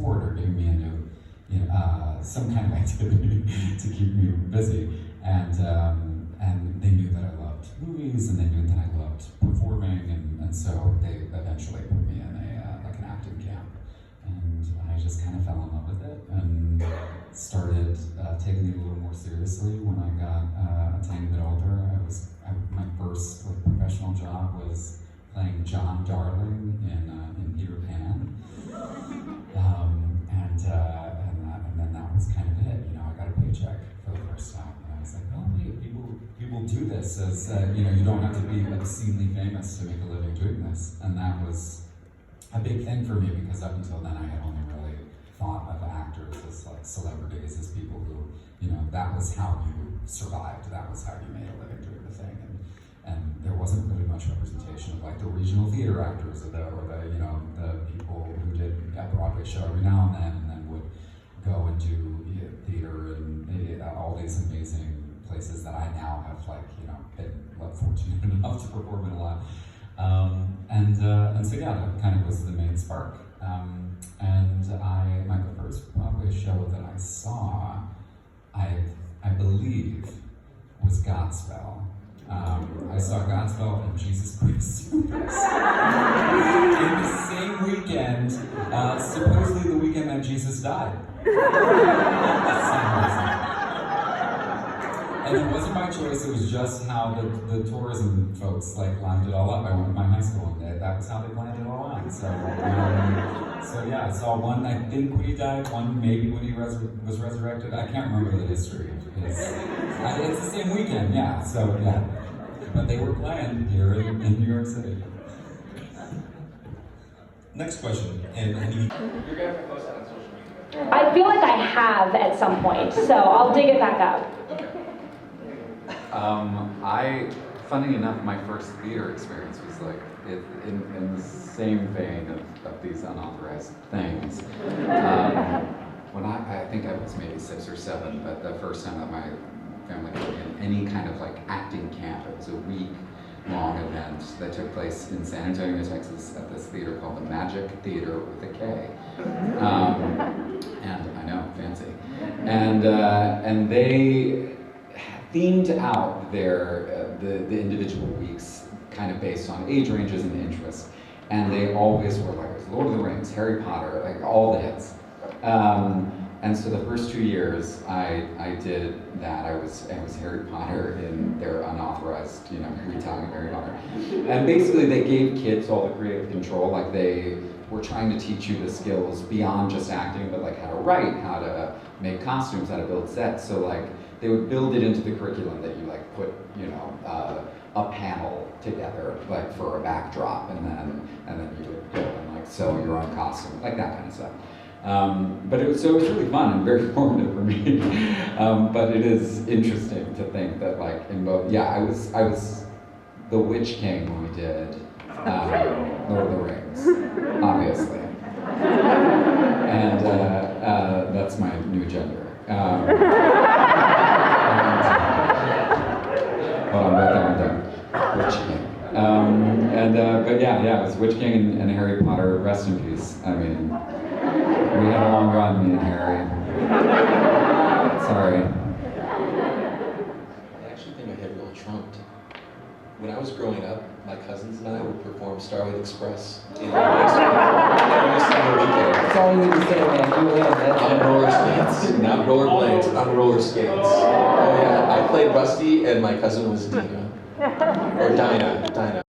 support or giving me a new, some kind of activity to keep me busy. And they knew that I loved movies, and they knew that I loved performing, and so they eventually put me in like an acting camp. And I just kind of fell in love with it and started taking it a little more seriously when I got a tiny bit older. My first professional job was playing John Darling in Peter Pan, and then that was kind of it. I got a paycheck for the first time, and I was like, oh wait, people do this as you don't have to be obscenely famous to make a living doing this, and that was a big thing for me because up until then I had only really thought of actors as like celebrities, as people who that was how you survived, that was how you made a living doing the thing, and there wasn't really much representation of like the regional theater actors or the people who did a Broadway show every now and then would go and do theater and all these amazing places that I now have been fortunate enough to perform in a lot. And so yeah, that kind of was the main spark. My first Broadway show that I saw, I believe, was Godspell. I saw Godspell and Jesus Christ Superstar in the same weekend, supposedly the weekend that Jesus died. And it wasn't my choice, it was just how the tourism folks lined it all up. I went to my high school and that was how they planned it all out. So yeah, I saw one, I think when he died, one maybe when he was resurrected. I can't remember the history. It's the same weekend, yeah, so yeah. But they were planned here in New York City. Next question, and you're going to have to post that on social media. I feel like I have at some point, so I'll dig it back up. Funny enough, my first theater experience was in the same vein of these unauthorized things. When I think I was maybe 6 or 7, but the first time that my family put me in any kind of acting camp, it was a week-long event that took place in San Antonio, Texas, at this theater called the Magic Theater with a K. And I know, fancy. And they themed out the individual weeks kind of based on age ranges and interests, and they always were Lord of the Rings, Harry Potter, all the hits. And so the first 2 years I did that. I was Harry Potter in their unauthorized, retelling of Harry Potter. And basically they gave kids all the creative control, they were trying to teach you the skills beyond just acting, but how to write, how to make costumes, how to build sets. So they would build it into the curriculum that you put a panel together for a backdrop, and then you would go and sew your own costume, that kind of stuff. But it was really fun and very formative for me. But it is interesting to think that in both, I was the Witch King when we did Lord of the Rings, obviously, and that's my new gender. Hold on, let that one down. Witch King. But yeah, it was Witch King and Harry Potter. Rest in peace. I mean, we had a long run, me and Harry. Sorry. I actually think my head really trumped. When I was growing up, my cousins and I would perform Starlight Express in every summer weekend. That's all you need to say, man. You win. On roller skates, not rollerblades, on roller skates. Oh yeah, I played Rusty and my cousin was Dina. Or Dinah.